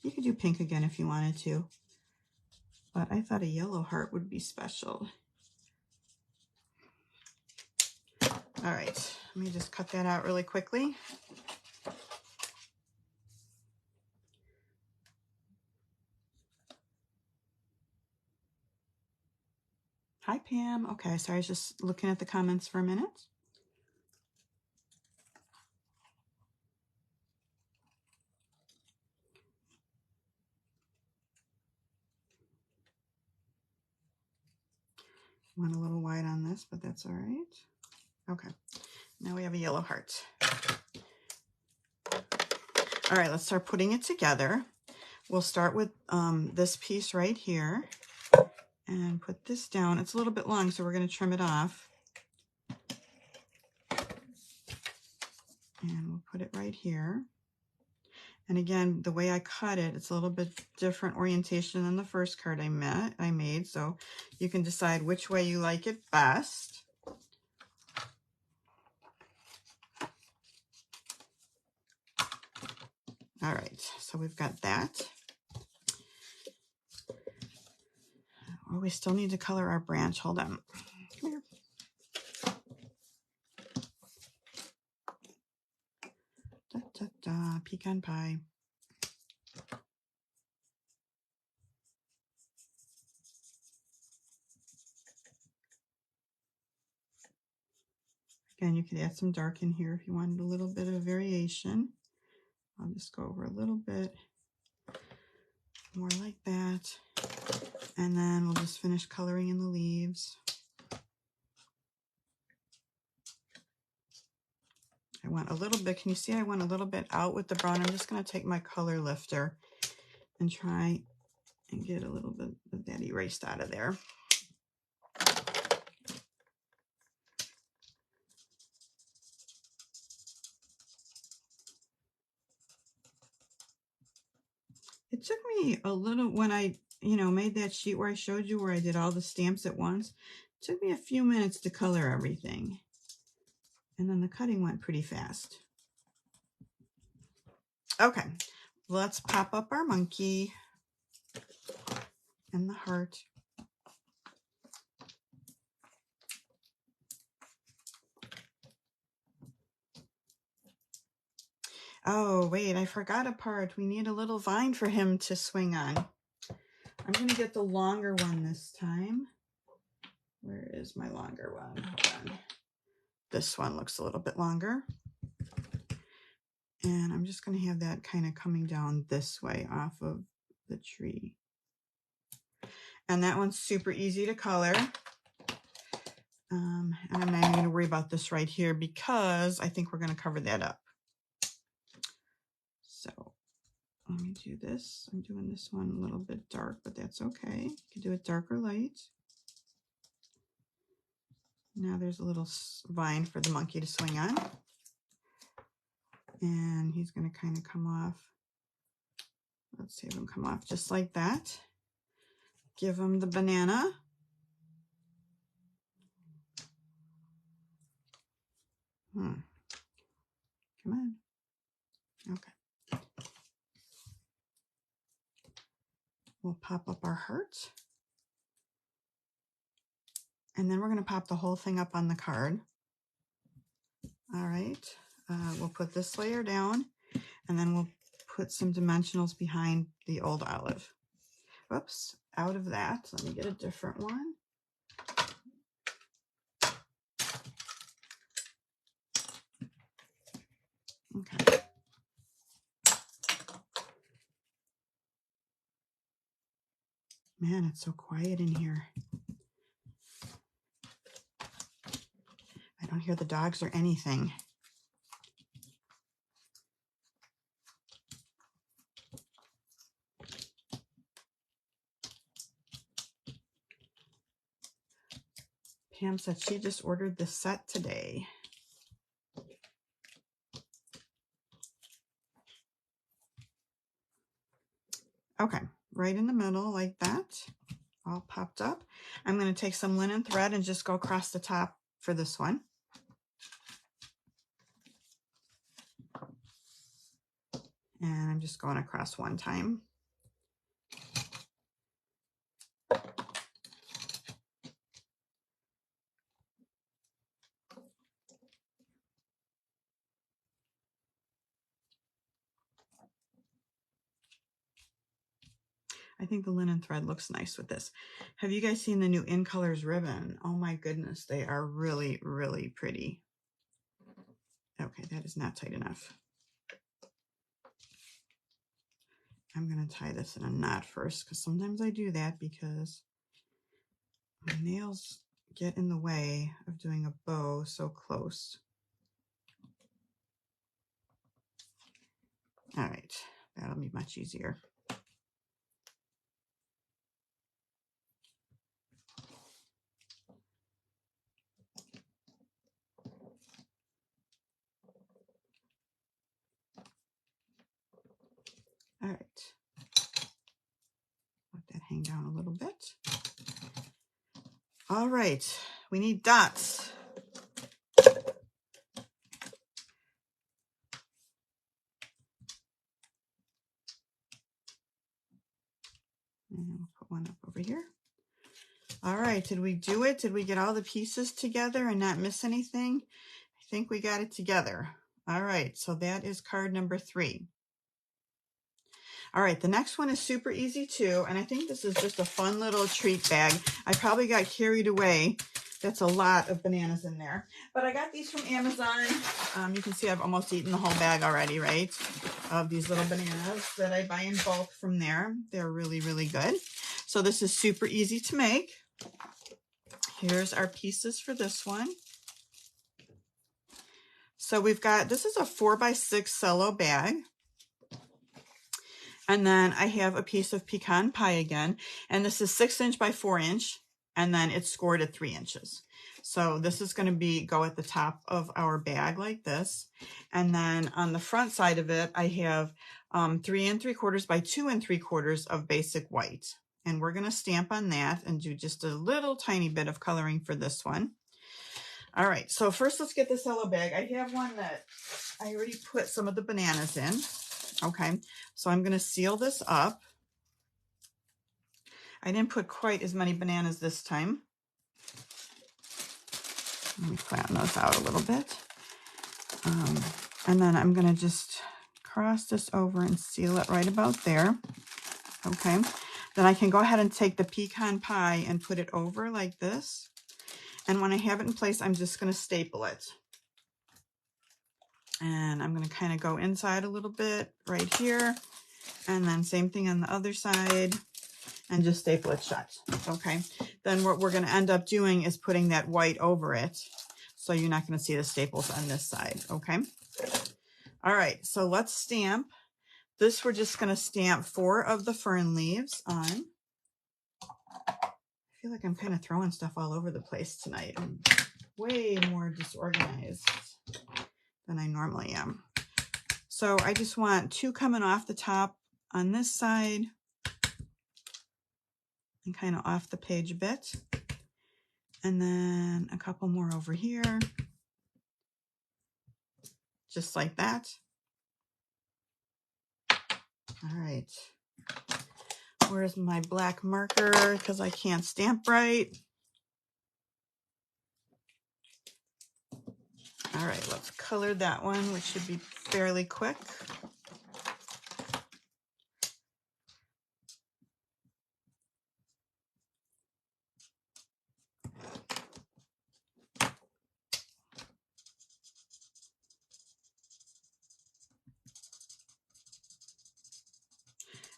You could do pink again if you wanted to, but I thought a yellow heart would be special. All right, let me just cut that out really quickly. Hi, Pam. Okay, sorry, I was just looking at the comments for a minute. Went a little wide on this, but that's all right. Okay, now we have a yellow heart. All right, let's start putting it together. We'll start with this piece right here and put this down. It's a little bit long, so we're going to trim it off. And we'll put it right here. And again, the way I cut it, it's a little bit different orientation than the first card I made, so you can decide which way you like it best. All right, so we've got that. Oh, we still need to color our branch. Hold on. Come here. Da, da, da, pecan pie. Again, you could add some dark in here if you wanted a little bit of variation. I'll just go over a little bit more like that. And then we'll just finish coloring in the leaves. I went a little bit, can you see I went a little bit out with the brown? I'm just going to take my color lifter and try and get a little bit of that erased out of there. It took me a little, when I, made that sheet where I showed you where I did all the stamps at once, it took me a few minutes to color everything. And then the cutting went pretty fast. Okay, let's pop up our monkey and the heart. Oh, wait, I forgot a part. We need a little vine for him to swing on. I'm going to get the longer one this time. Where is my longer one? Hold on. This one looks a little bit longer. And I'm just going to have that kind of coming down this way off of the tree. And that one's super easy to color. And I'm not even going to worry about this right here because I think we're going to cover that up. So let me do this. I'm doing this one a little bit dark, but that's okay. You can do it dark or light. Now there's a little vine for the monkey to swing on. And he's going to kind of come off. Let's have him come off just like that. Give him the banana. Come on. Okay. We'll pop up our heart. And then we're going to pop the whole thing up on the card. All right. We'll put this layer down, and then we'll put some dimensionals behind the old olive. Whoops, out of that. Let me get a different one. Okay. Man, it's so quiet in here. don't hear the dogs or anything. Pam said she just ordered the set today. Okay, right in the middle like that, all popped up. I'm going to take some linen thread and just go across the top for this one. And I'm just going across one time. I think the linen thread looks nice with this. Have you guys seen the new In Colors ribbon? Oh my goodness, they are really, really pretty. Okay, that is not tight enough. I'm going to tie this in a knot first because sometimes I do that because my nails get in the way of doing a bow so close. All right, that'll be much easier. All right, let that hang down a little bit. All right, we need dots. And we'll put one up over here. All right, did we do it? Did we get all the pieces together and not miss anything? I think we got it together. All right, so that is card number 3. All right, the next one is super easy too, and I think this is just a fun little treat bag. I probably got carried away. That's a lot of bananas in there. But I got these from Amazon. You can see I've almost eaten the whole bag already, right? Of these little bananas that I buy in bulk from there. They're really, really good. So this is super easy to make. Here's our pieces for this one. So we've got, this is a 4x6 cello bag. And then I have a piece of pecan pie again, and this is 6 inch by 4 inch, and then it's scored at 3 inches. So this is going to go at the top of our bag like this. And then on the front side of it, I have 3 3/4 by 2 3/4 of basic white. And we're going to stamp on that and do just a little tiny bit of coloring for this one. All right, so first let's get the cello bag. I have one that I already put some of the bananas in. Okay, so I'm going to seal this up. I didn't put quite as many bananas this time. Let me flatten those out a little bit. And then I'm going to just cross this over and seal it right about there. Okay, then I can go ahead and take the pecan pie and put it over like this. And when I have it in place, I'm just going to staple it. And I'm going to kind of go inside a little bit right here. And then same thing on the other side. And just staple it shut. Okay. Then what we're going to end up doing is putting that white over it. So you're not going to see the staples on this side. Okay. All right. So let's stamp. This we're just going to stamp 4 of the fern leaves on. I feel like I'm kind of throwing stuff all over the place tonight. I'm way more disorganized than I normally am. So I just want 2 coming off the top on this side and kind of off the page a bit. And then a couple more over here, just like that. All right. Where's my black marker? Because I can't stamp right. All right, let's color that one, which should be fairly quick.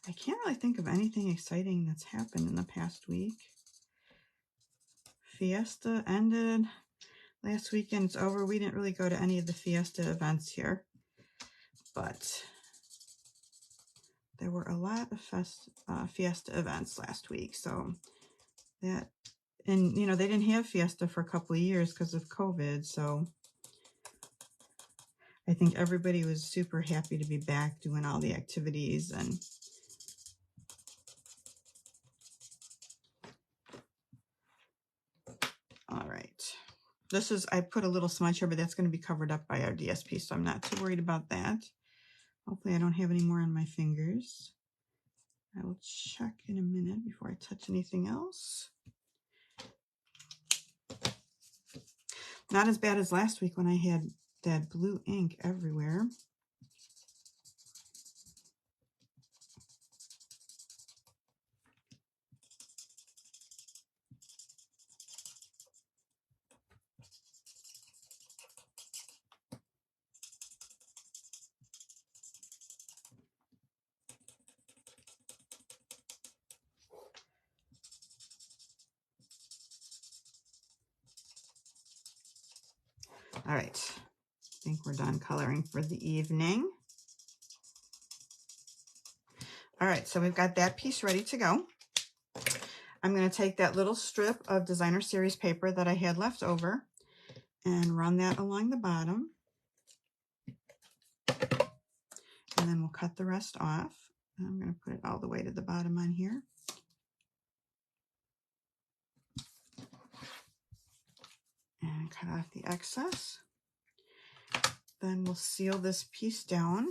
I can't really think of anything exciting that's happened in the past week. Fiesta ended. Last weekend's over. We didn't really go to any of the Fiesta events here, but there were a lot of Fiesta events last week. So that, and you know, they didn't have Fiesta for a couple of years because of COVID. So I think everybody was super happy to be back doing all the activities. And all right. This is, I put a little smudge here, but that's going to be covered up by our DSP, so I'm not too worried about that. Hopefully I don't have any more on my fingers. I will check in a minute before I touch anything else. Not as bad as last week when I had that blue ink everywhere. All right, I think we're done coloring for the evening. All right, so we've got that piece ready to go. I'm going to take that little strip of designer series paper that I had left over and run that along the bottom. And then we'll cut the rest off. I'm going to put it all the way to the bottom on here. And cut off the excess. Then we'll seal this piece down.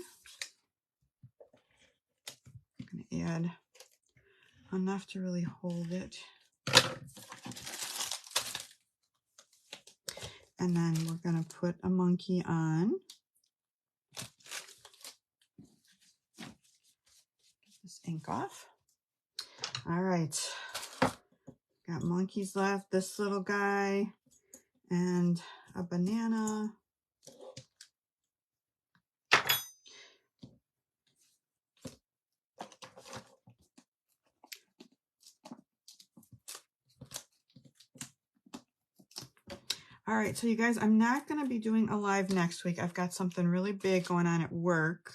I'm going to add enough to really hold it. And then we're going to put a monkey on. Get this ink off. All right. Got monkeys left, this little guy, and a banana. All right, so you guys, I'm not going to be doing a live next week. I've got something really big going on at work,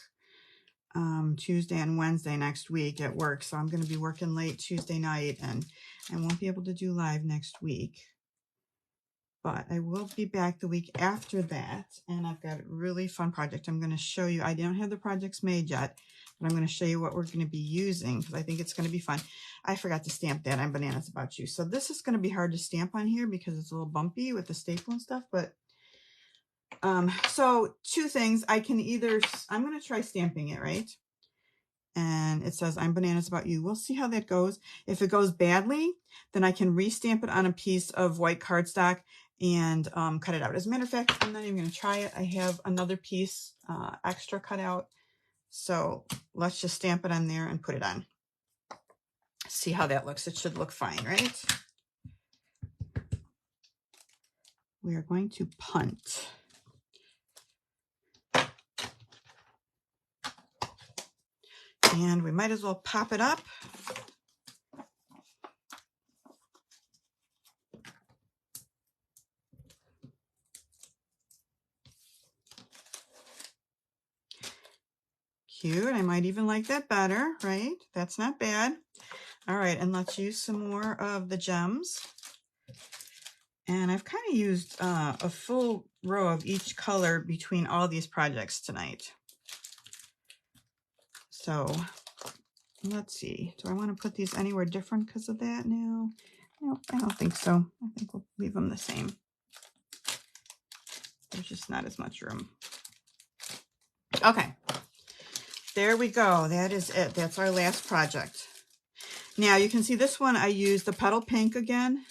Tuesday and Wednesday next week at work. So I'm going to be working late Tuesday night, and I won't be able to do live next week. But I will be back the week after that, and I've got a really fun project. I'm going to show you. I don't have the projects made yet, but I'm going to show you what we're going to be using because I think it's going to be fun. I forgot to stamp that on Bananas About You. So this is going to be hard to stamp on here because it's a little bumpy with the staple and stuff. But so two things. I can either, I'm going to try stamping it, right? And it says, I'm Bananas About You. We'll see how that goes. If it goes badly, then I can restamp it on a piece of white cardstock and cut it out. As a matter of fact, I'm not even going to try it. I have another piece extra cut out. So let's just stamp it on there and put it on. See how that looks. It should look fine, right? We are going to punt. And we might as well pop it up. Cute. I might even like that better, right? That's not bad. All right, and let's use some more of the gems. And I've kind of used a full row of each color between all these projects tonight. So let's see. Do I want to put these anywhere different because of that now? No, I don't think so. I think we'll leave them the same. There's just not as much room. Okay. There we go. That is it. That's our last project. Now you can see this one I used the Petal Pink again.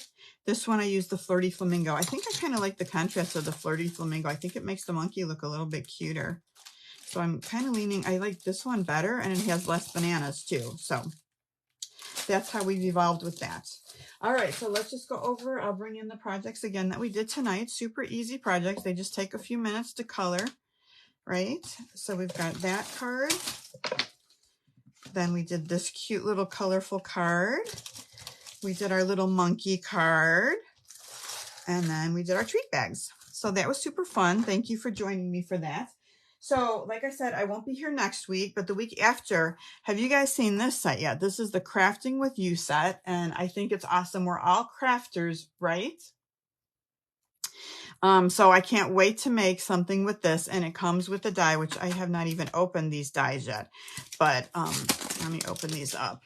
This one I used the Flirty Flamingo. I think I kind of like the contrast of the Flirty Flamingo. I think it makes the monkey look a little bit cuter. So I'm kind of leaning, I like this one better, and it has less bananas too. So that's how we've evolved with that. All right, so let's just go over, I'll bring in the projects again that we did tonight. Super easy projects. They just take a few minutes to color, right? So we've got that card. Then we did this cute little colorful card. We did our little monkey card. And then we did our treat bags. So that was super fun. Thank you for joining me for that. So like I said, I won't be here next week, but the week after, have you guys seen this set yet? This is the Crafting with You set, and I think it's awesome. We're all crafters, right? So I can't wait to make something with this, and it comes with a die, which I have not even opened these dies yet, but let me open these up.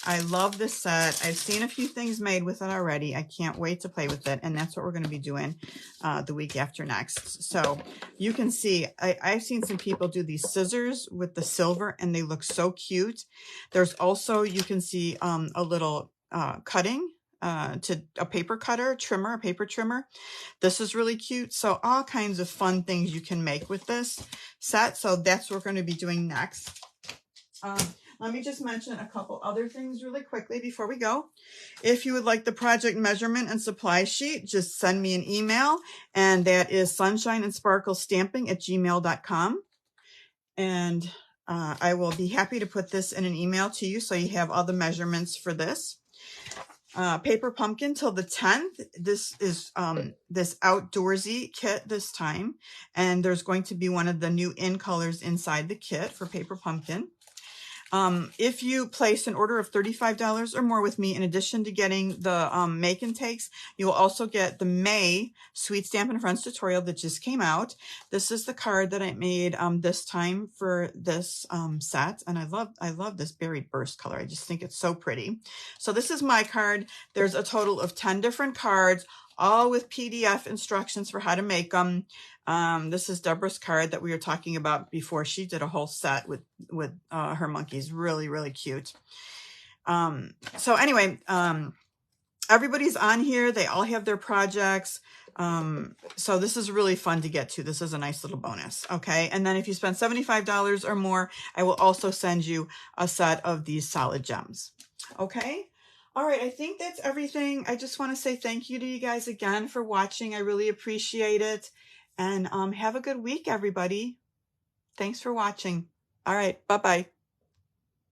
I love this set. I've seen a few things made with it already. I can't wait to play with it, and that's what we're going to be doing the week after next. So you can see, I've seen some people do these scissors with the silver, and they look so cute. There's also, you can see a little cutting to a paper cutter, trimmer, a paper trimmer. This is really cute. So all kinds of fun things you can make with this set. So that's what we're going to be doing next. Let me just mention a couple other things really quickly before we go. If you would like the project measurement and supply sheet, just send me an email, and that is sunshineandsparklestamping@gmail.com. And I will be happy to put this in an email to you so you have all the measurements for this. Paper Pumpkin till the 10th. This is this outdoorsy kit this time, and there's going to be one of the new in colors inside the kit for Paper Pumpkin. If you place an order of $35 or more with me, in addition to getting the make and takes, you will also get the May Sweet Stampin' Friends tutorial that just came out. This is the card that I made this time for this set, and I love this Berry Burst color. I just think it's so pretty. So this is my card. There's a total of 10 different cards, all with PDF instructions for how to make them. This is Deborah's card that we were talking about before. She did a whole set with her monkeys. Really, really cute. So anyway, everybody's on here. They all have their projects. So this is really fun to get to. This is a nice little bonus. Okay. And then if you spend $75 or more, I will also send you a set of these solid gems. Okay. All right, I think that's everything. I just want to say thank you to you guys again for watching. I really appreciate it. And have a good week, everybody. Thanks for watching. All right, bye-bye.